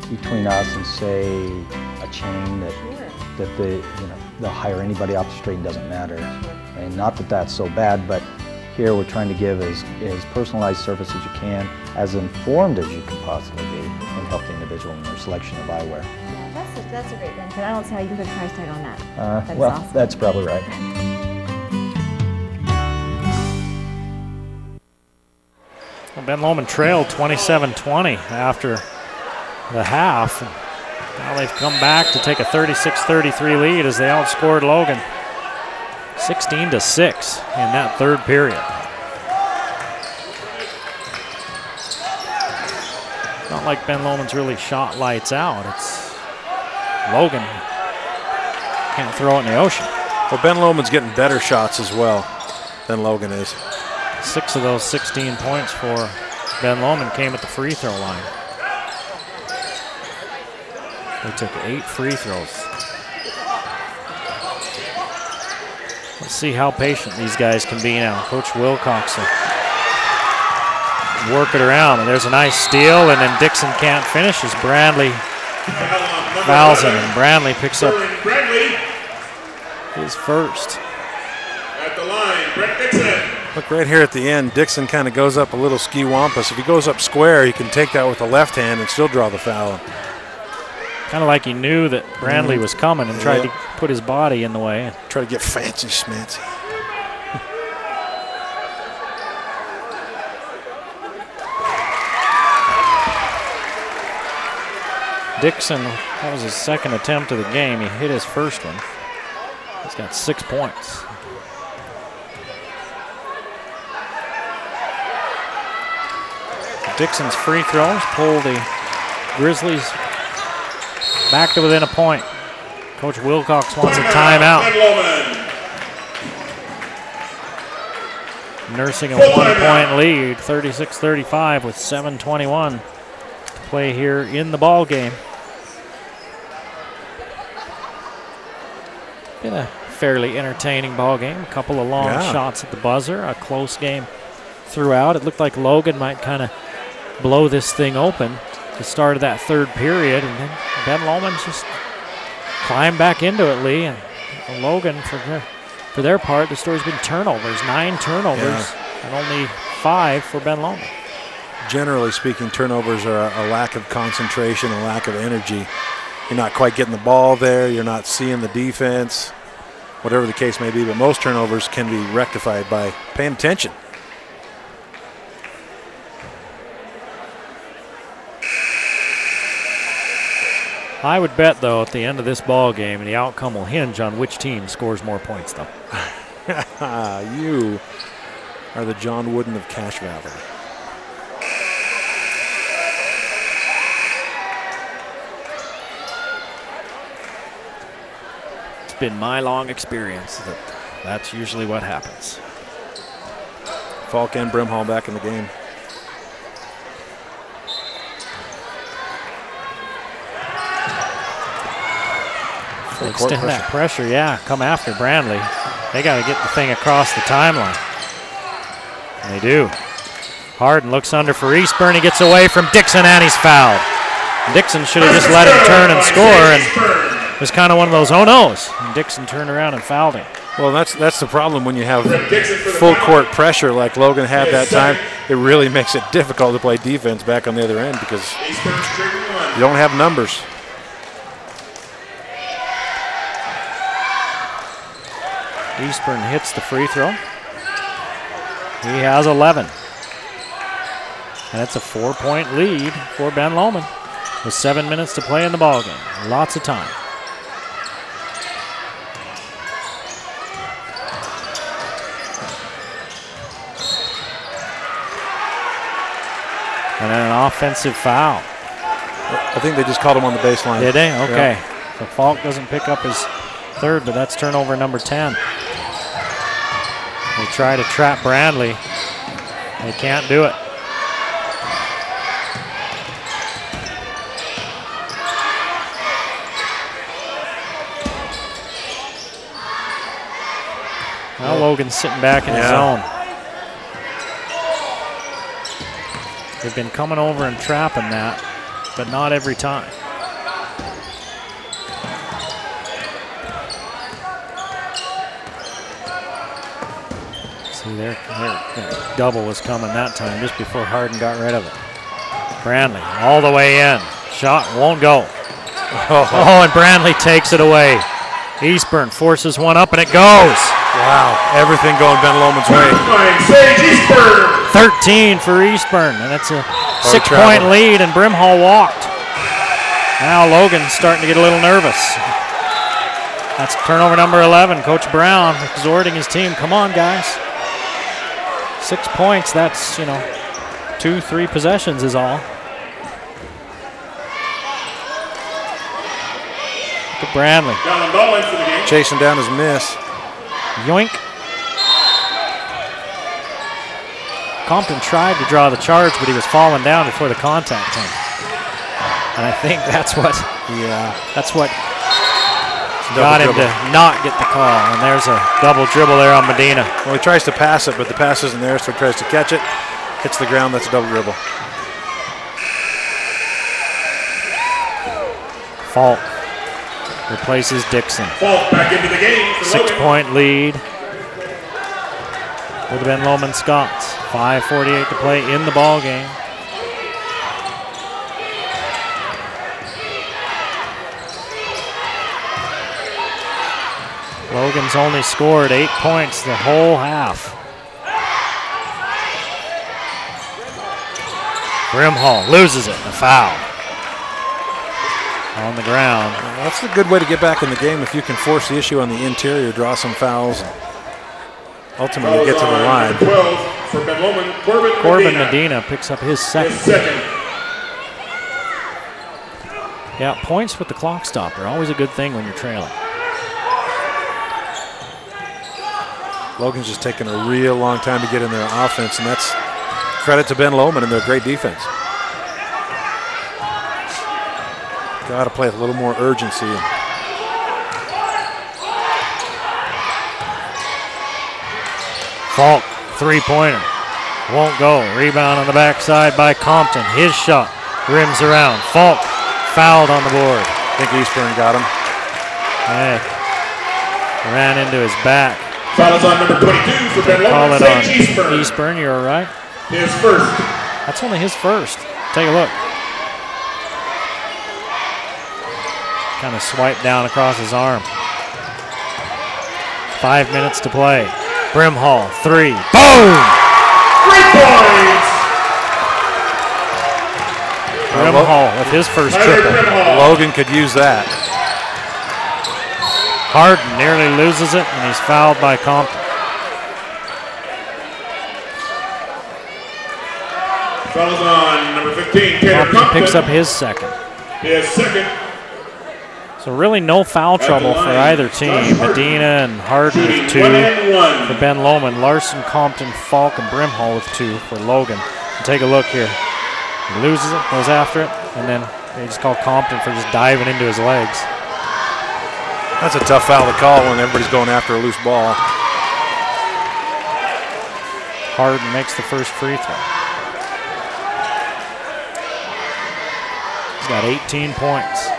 between us and say a chain that they'll hire anybody off the street, and doesn't matter. And not that that's so bad, but here we're trying to give as personalized service as you can, as informed as you can possibly be, and help the individual in their selection of eyewear. Yeah, that's a great benefit. I don't see how you can put a price tag on that. Well, awesome. That's probably right. Well, Ben Lomond trailed 27-20 after the half. Now they've come back to take a 36-33 lead as they outscored Logan 16-6 in that third period. Not like Ben Lomond's really shot lights out. It's Logan can't throw it in the ocean. Well, Ben Lomond's getting better shots as well than Logan is. 6 of those 16 points for Ben Lomond came at the free throw line. They took 8 free throws. Let's see how patient these guys can be now. Coach Wilcox will work it around, and there's a nice steal, and then Dixon can't finish as Brandley fouls him, and Brandley picks up his first. At the line, Brett Dixon. Look right here at the end, Dixon kind of goes up a little ski-wampus. If he goes up square, he can take that with the left hand and still draw the foul. Kind of like he knew that Brandley was coming and tried to put his body in the way. Try to get fancy schmancy. Dixon, that was his second attempt of the game. He hit his first one. He's got 6 points. Dixon's free throws pull the Grizzlies back to within a point. Coach Wilcox wants a timeout. Nursing a 1-point lead, 36-35 with 7:21 to play here in the ball game. Been a fairly entertaining ball game. A couple of long shots at the buzzer. A close game throughout. It looked like Logan might kind of blow this thing open at the start of that third period, and then Ben Lomond just climbed back into it, Lee. And Logan, for their part, the story's been turnovers. 9 turnovers and only 5 for Ben Lomond. Generally speaking, turnovers are a lack of concentration, a lack of energy. You're not quite getting the ball there. You're not seeing the defense, whatever the case may be. But most turnovers can be rectified by paying attention. I would bet, though, at the end of this ball game, the outcome will hinge on which team scores more points, though. You are the John Wooden of Cache Valley. It's been my long experience that that's usually what happens. Falk and Brimhall back in the game. Extend that pressure, come after Brandley. They got to get the thing across the timeline. And they do. Harden looks under for Eastburn. He gets away from Dixon, and he's fouled. Dixon should have just let him turn and score, and it was kind of one of those oh-no's. And Dixon turned around and fouled him. Well, that's the problem when you have full court pressure like Logan had that time. It really makes it difficult to play defense back on the other end because you don't have numbers. Eastburn hits the free throw. He has 11. And it's a 4-point lead for Ben Lomond with 7 minutes to play in the ballgame. Lots of time. And then an offensive foul. I think they just called him on the baseline. Did they? Okay. Yeah. So Falk doesn't pick up his third, but that's turnover number 10. They try to trap Brandley. They can't do it. Now Logan's sitting back in his zone. They've been coming over and trapping that. but not every time. See, their double was coming that time just before Hardin got rid of it. Brandley all the way in. Shot won't go. Oh, and Brandley takes it away. Eastburn forces one up, and it goes. Wow, everything going Ben Lomond's way. 13 for Eastburn, and it's a 6-point lead, and Brimhall walked. Now Logan's starting to get a little nervous. That's turnover number 11. Coach Brown exhorting his team, come on, guys. 6 points, that's, 2-3 possessions is all. Look at Brandley. Chasing down his miss. Yoink. Compton tried to draw the charge, but he was falling down before the contact came. And I think that's what got him to not get the call. And there's a double dribble there on Medina. Well, he tries to pass it, but the pass isn't there, so he tries to catch it. Hits the ground, that's a double dribble. Falk replaces Dixon. Falk back into the game for 6-point lead for the Ben Lomond Scots. 5:48 to play in the ball game. Logan's only scored 8 points the whole half. Brimhall loses it, a foul. On the ground. Well, that's a good way to get back in the game if you can force the issue on the interior, draw some fouls, and ultimately get to the line. 12 for Ben Lomond, Corbin Medina picks up his second. Yeah, points with the clock stopper, always a good thing when you're trailing. Logan's just taking a real long time to get in their offense, and that's credit to Ben Lomond and their great defense. Got to play with a little more urgency. Falk, three-pointer. Won't go. Rebound on the backside by Compton. His shot rims around. Falk fouled on the board. I think Eastburn got him. Hey, ran into his back. Foul is on number 22 for Ben Call Lomond. it on Eastburn. Eastburn, you're all right. His first. That's only his first. Take a look. Kind of swiped down across his arm. 5 minutes to play. Brimhall, three. Boom! 3 points! Brimhall with his first triple. Logan could use that. Hardin nearly loses it, and he's fouled by Compton. Foul's on number 15, Taylor Compton picks up his second. His second. So really no foul trouble for either team. Medina and Hardin with 2 for Ben Lomond. Larson, Compton, Falk, and Brimhall with 2 for Logan. And take a look here. He loses it, goes after it, and then they just call Compton for just diving into his legs. That's a tough foul to call when everybody's going after a loose ball. Hardin makes the first free throw. He's got 18 points.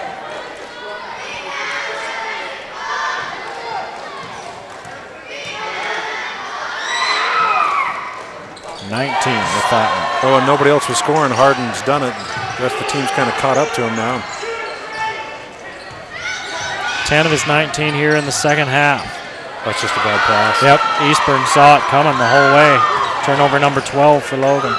With that one. Oh, and nobody else was scoring. Hardin's done it. The rest of the team's kind of caught up to him now. 10 of his 19 here in the second half. That's just a bad pass. Yep, Eastburn saw it coming the whole way. Turnover number 12 for Logan.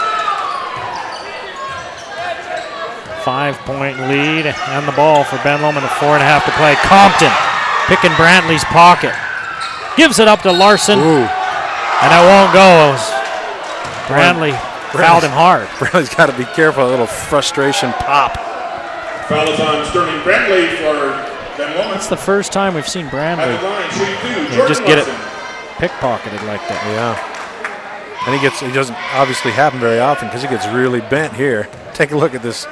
5-point lead and the ball for Ben Lomond with 4.5 to play. Compton picking Brantley's pocket. Gives it up to Larson. Ooh. And that won't go. Brantley fouled him hard. Brantley's got to be careful. A little frustration pop. Foul is on Sterling Brantley for Ben Lomond. It's the first time we've seen Brantley just get it pickpocketed like that. Yeah. And he doesn't obviously happen very often because he gets really bent here. Take a look at this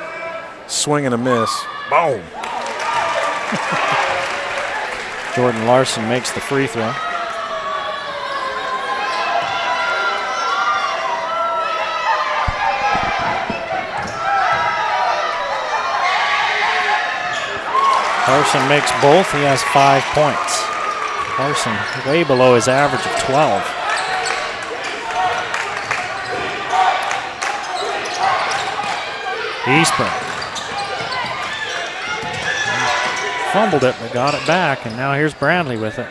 swing and a miss. Boom. Jordan Larson makes the free throw. Larson makes both. He has 5 points. Larson way below his average of 12. Eastburn fumbled it, but got it back, and now here's Brandley with it.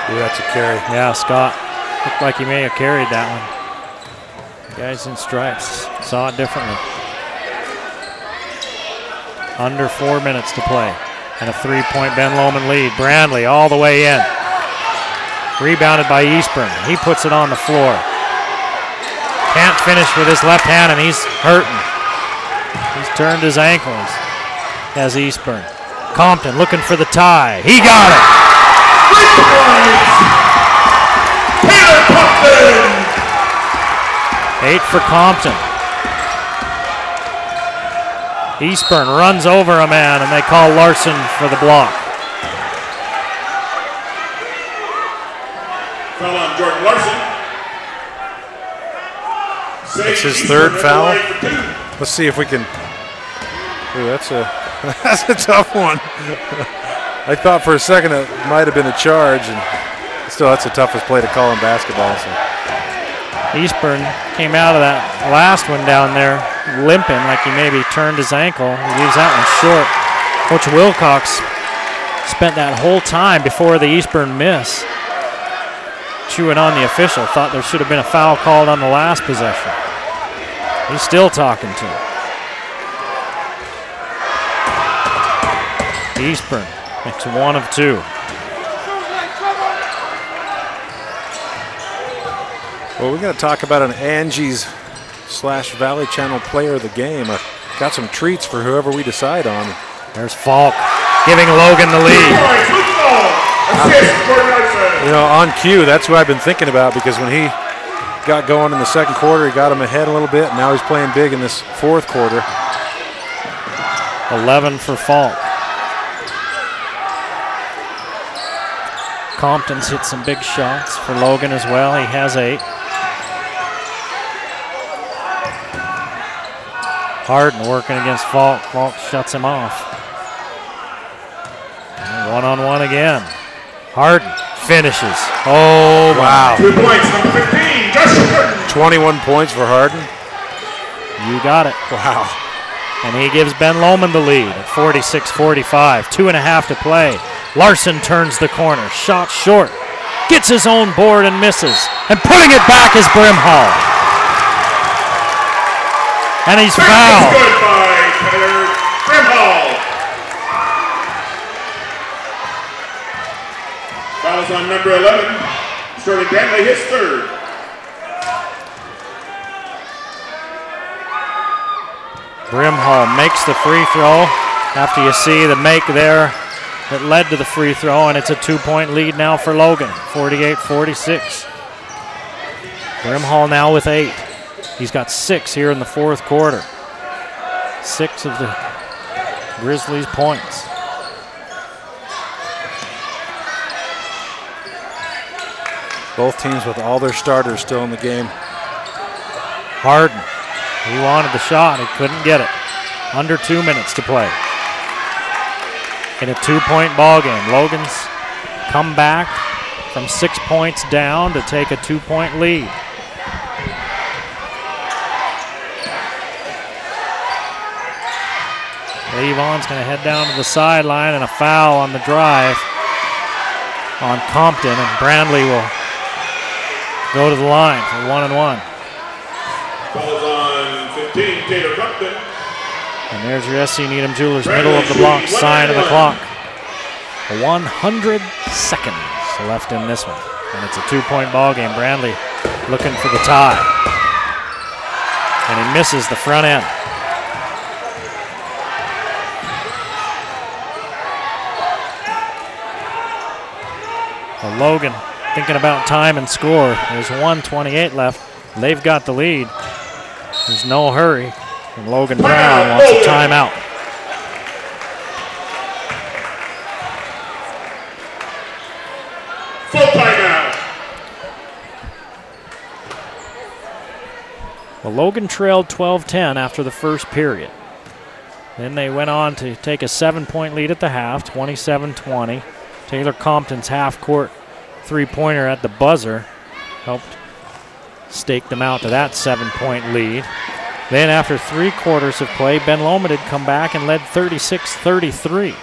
Ooh, that's a carry. Yeah, Scott looked like he may have carried that one. Guys in stripes saw it differently. Under 4 minutes to play, and a 3-point Ben Lomond lead. Brandley all the way in. Rebounded by Eastburn. He puts it on the floor. Can't finish with his left hand, and he's hurting. He's turned his ankles as Eastburn. Compton looking for the tie. He got it. 3 points. Taylor Compton. 8 for Compton. Eastburn runs over a man, and they call Larson for the block. Foul on Jordan Larson. That's his third foul. Let's see if we can. Ooh, that's a tough one. I thought for a second it might have been a charge, and still that's the toughest play to call in basketball. So. Eastburn came out of that last one down there limping, like he maybe turned his ankle. He leaves that one short. Coach Wilcox spent that whole time before the Eastburn miss chewing on the official. Thought there should have been a foul called on the last possession. He's still talking to him. Eastburn makes 1 of 2. Well, we're going to talk about an Angie's/Valley Channel player of the game. Got some treats for whoever we decide on. There's Falk giving Logan the lead. You know, on cue, that's who I've been thinking about, because when he got going in the second quarter, he got him ahead a little bit. Now he's playing big in this fourth quarter. 11 for Falk. Compton's hit some big shots for Logan as well. He has 8. Harden working against Falk. Falk shuts him off. One-on-one again. Harden finishes. Oh, wow. 2 points, number 15, Joshua Curtin. 21 points for Harden. You got it. Wow. And he gives Ben Lomond the lead at 46-45. 2.5 to play. Larson turns the corner. Shot short. Gets his own board and misses. And putting it back is Brimhall. And he's fouled. Good by Taylor Brimhall. Fouls on number 11. Sterling Brantley, his 3rd. Brimhall makes the free throw after you see the make there that led to the free throw, and it's a 2-point lead now for Logan, 48-46. Brimhall now with 8. He's got 6 here in the fourth quarter. 6 of the Grizzlies' points. Both teams with all their starters still in the game. Harden, he wanted the shot, he couldn't get it. Under 2 minutes to play. In a 2-point ball game, Logan's come back from 6 points down to take a 2-point lead. Levon's going to head down to the sideline, and a foul on the drive on Compton, and Brandley will go to the line for 1-and-1. Fouls on 15, Taylor Compton. And there's your SC Needham Jewelers middle of the block sign of the clock. 100 seconds left in this one. And it's a 2-point ball game. Brandley looking for the tie. And he misses the front end. Well, Logan thinking about time and score. There's 1:28 left. They've got the lead. There's no hurry. And Logan Brown wants a timeout. Full timeout. Well, Logan trailed 12-10 after the first period. Then they went on to take a 7-point lead at the half, 27-20. Taylor Compton's half-court three-pointer at the buzzer helped stake them out to that 7-point lead. Then after 3 quarters of play, Ben Lomond had come back and led 36-33.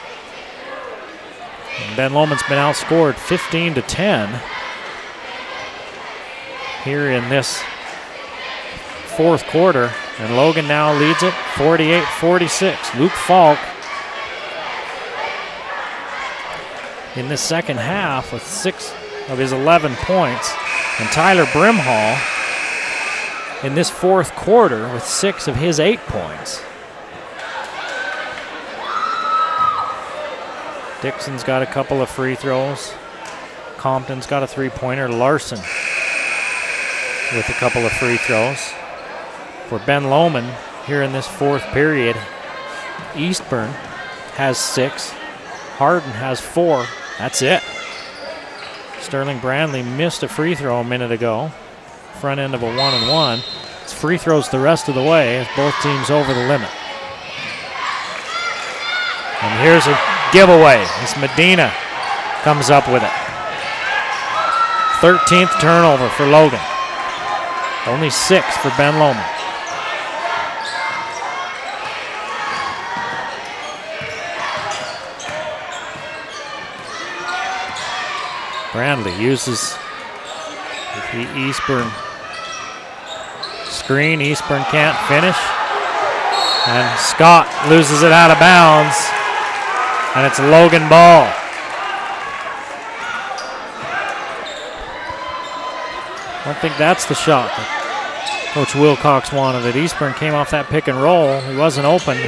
Ben Lomond's been outscored 15-10 here in this 4th quarter, and Logan now leads it 48-46. Luke Falk in the second half with 6 of his 11 points, and Tyler Brimhall in this 4th quarter with 6 of his 8 points. Dixon's got a couple of free throws. Compton's got a 3-pointer. Larson with a couple of free throws. For Ben Lomond here in this 4th period, Eastburn has 6. Hardin has 4. That's it. Sterling Brandley missed a free throw a minute ago. Front end of a 1-and-1. It's free throws the rest of the way as both teams over the limit. And here's a giveaway as Medina comes up with it. 13th turnover for Logan. Only 6 for Ben Lomond. Brandley uses the Eastburn screen. Eastburn can't finish. And Scott loses it out of bounds. And it's Logan ball. I don't think that's the shot that Coach Wilcox wanted it. Eastburn came off that pick and roll. He wasn't open.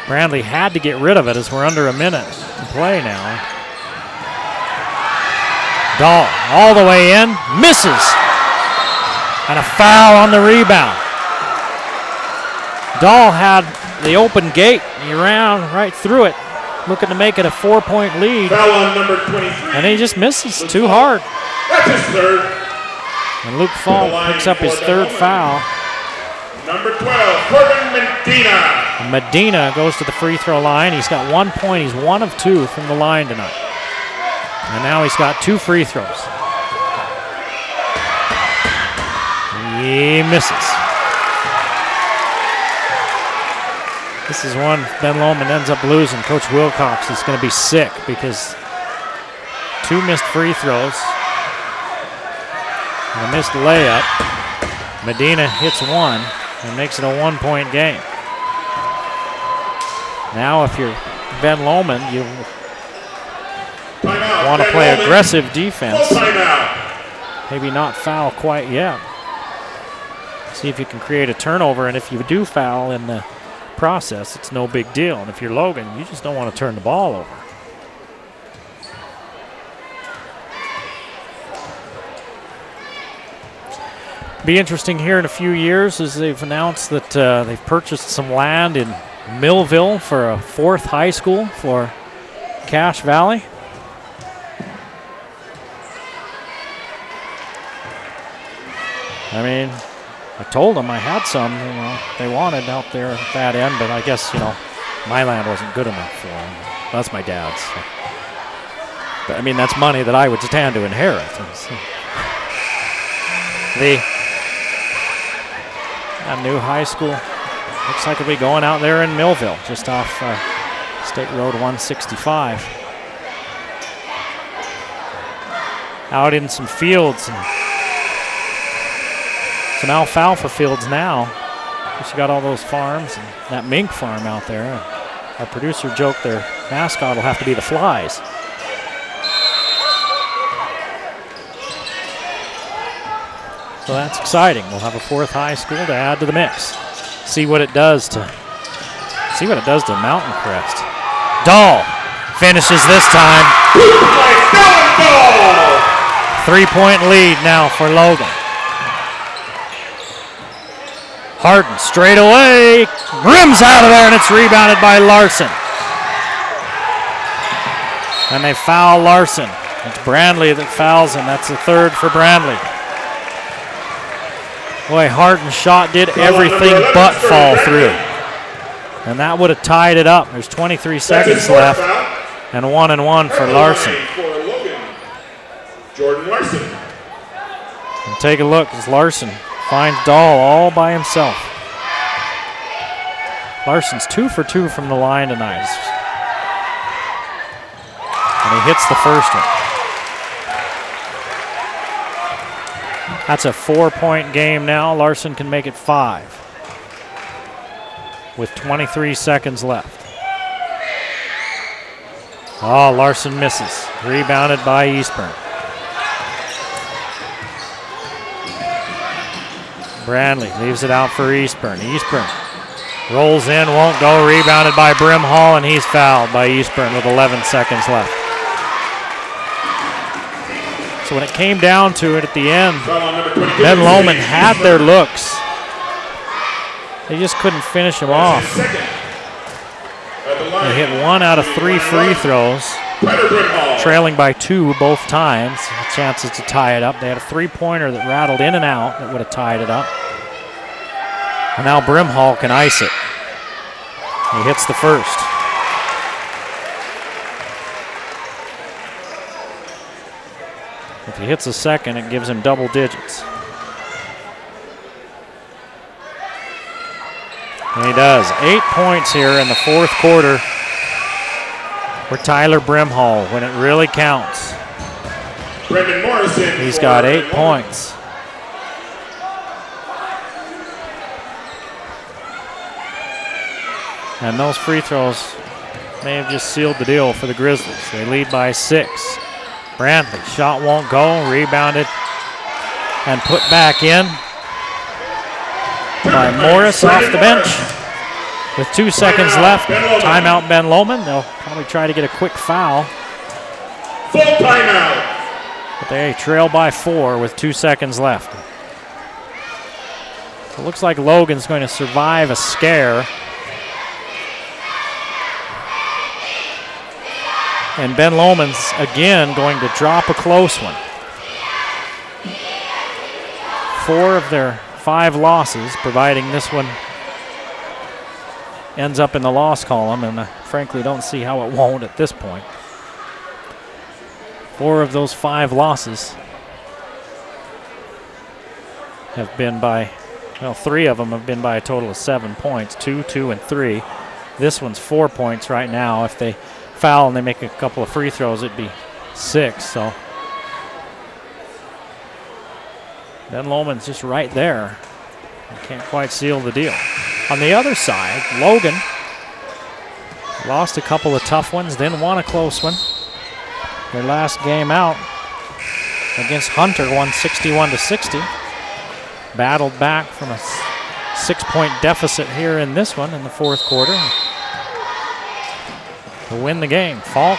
Brandley had to get rid of it as we're under a minute to play now. Dahl all the way in, misses. And a foul on the rebound. Dahl had the open gate. He ran right through it, looking to make it a 4-point lead. Foul on number 23. And he just misses too hard. That's his 3rd. And Luke Falk picks up his 3rd foul. Number 12, Corbin Medina. And Medina goes to the free throw line. He's got 1 point. He's 1 of 2 from the line tonight. And now he's got 2 free throws. He misses. This is one Ben Lomond ends up losing. Coach Wilcox is going to be sick because 2 missed free throws. And a missed layup. Medina hits 1 and makes it a 1-point game. Now if you're Ben Lomond, you want to play aggressive defense. Maybe not foul quite yet. See if you can create a turnover, and if you do foul in the process, it's no big deal. And if you're Logan, you just don't want to turn the ball over. Be interesting here in a few years as they've announced that they've purchased some land in Millville for a 4th high school for Cache Valley. I mean, I told them I had some, they wanted out there at that end, but I guess, my land wasn't good enough for them. That's my dad's. So. But I mean, that's money that I would stand to inherit. A new high school looks like it'll be going out there in Millville, just off State Road 165. Out in some fields and some alfalfa fields now. You got all those farms and that mink farm out there. Our producer joked their mascot will have to be the flies. So that's exciting. We'll have a 4th high school to add to the mix. See what it does to Mountain Crest. Dahl finishes this time. 3-point lead now for Logan. Hardin straight away, rims out of there, and it's rebounded by Larson. And they foul Larson. It's Brandley that fouls him. That's the 3rd for Brandley. Boy, Hardin's shot did everything but fall through. And that would have tied it up. There's 23 seconds left. And 1-1 for Larson. For Logan, Jordan Larson. And take a look as Larson finds Dahl all by himself. Larson's 2 for 2 from the line tonight. And he hits the first one. That's a 4-point game now. Larson can make it 5 with 23 seconds left. Oh, Larson misses. Rebounded by Eastburn. Brandley leaves it out for Eastburn. Eastburn rolls in, won't go. Rebounded by Brimhall, and he's fouled by Eastburn with 11 seconds left. So when it came down to it at the end, Ben Lomond had their looks. They just couldn't finish them off. They hit 1 out of 3 free throws, trailing by 2 both times. Chances to tie it up. They had a 3-pointer that rattled in and out that would have tied it up. And now Brimhall can ice it. He hits the first. If he hits a second, it gives him double digits. And he does. 8 points here in the fourth quarter for Tyler Brimhall when it really counts. Brendan Morrison. He's got 8 points. And those free throws may have just sealed the deal for the Grizzlies. They lead by 6. Brandley, shot won't go, rebounded and put back in by Morris off the bench. With 2 seconds left, timeout Ben Lomond. They'll probably try to get a quick foul. Full timeout. But they trail by 4 with 2 seconds left. So it looks like Logan's going to survive a scare. And Ben Lomond's again going to drop a close one. 4 of their 5 losses, providing this one ends up in the loss column, and I frankly don't see how it won't at this point. 4 of those 5 losses have been by, well, 3 of them have been by a total of 7 points, 2, 2, and 3. This one's 4 points right now. If they foul and they make a couple of free throws, it'd be 6. So Ben Lomond's just right there. Can't quite seal the deal. On the other side, Logan lost a couple of tough ones, then won a close one. Their last game out against Hunter won 61-60. Battled back from a 6-point deficit here in this one in the fourth quarter to win the game. Falk.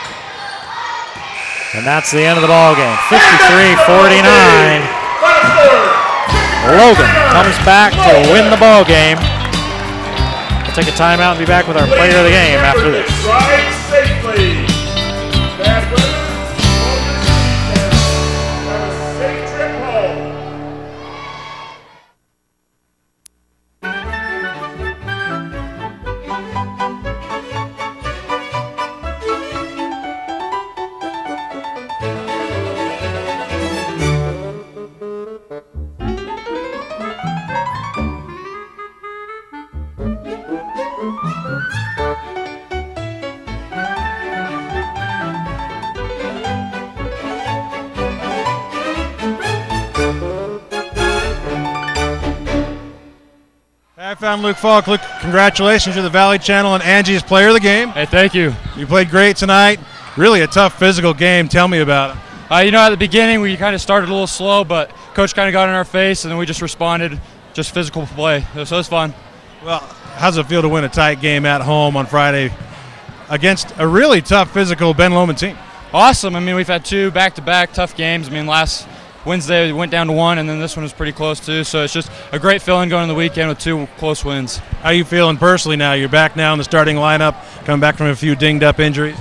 And that's the end of the ball game. 53-49. Logan comes back to win the ball game. We'll take a timeout and be back with our player of the game after this. Drive safely. Bad weather. Have a safe trip home. I found Luke Falk. Luke, congratulations to the Valley Channel and Angie's player of the game. Hey, thank you. You played great tonight. Really a tough physical game. Tell me about it. At the beginning we kind of started a little slow, but coach kind of got in our face, and then we just responded, just physical play. So it was fun. Well, how's it feel to win a tight game at home on Friday against a really tough physical Ben Lomond team? Awesome. We've had 2 back-to-back tough games. Last Wednesday we went down to 1, and then this one was pretty close too. So it's just a great feeling going into the weekend with 2 close wins. How are you feeling personally now? You're back now in the starting lineup, coming back from a few dinged-up injuries.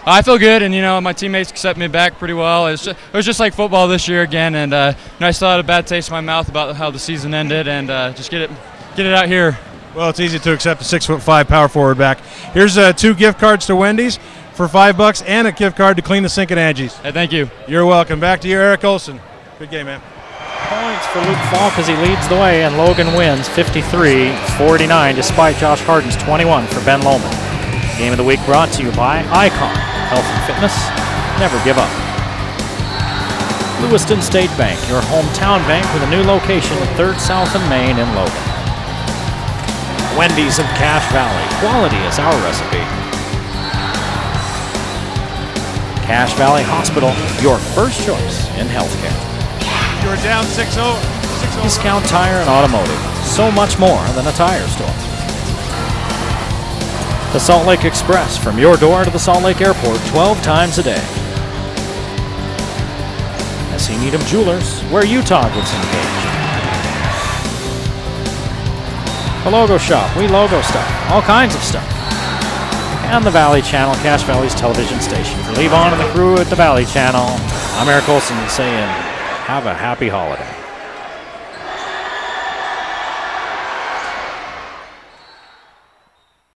I feel good, and my teammates accept me back pretty well. It was just like football this year again, and I still had a bad taste in my mouth about how the season ended, and just get it out here. Well, it's easy to accept a 6'5" power forward back. Here's 2 gift cards to Wendy's for $5 and a gift card to clean the sink at Angie's. Hey, thank you. You're welcome. Back to you, Eric Olson. Good game, man. Points for Luke Falk as he leads the way, and Logan wins 53-49 despite Josh Harden's 21 for Ben Lomond. Game of the week brought to you by Icon Health and Fitness. Never give up. Lewiston State Bank, your hometown bank with a new location at 3rd South and Main in Logan. Wendy's of Cache Valley. Quality is our recipe. Cache Valley Hospital, your first choice in healthcare. You were down 6-0. Discount Tire and Automotive. So much more than a tire store. The Salt Lake Express, from your door to the Salt Lake Airport 12 times a day. S.C. Needham Jewelers, where Utah gets engaged. The Logo Shop, we logo stuff, all kinds of stuff. And the Valley Channel, Cache Valley's television station. For Levon and the crew at the Valley Channel, I'm Eric Olson saying, have a happy holiday.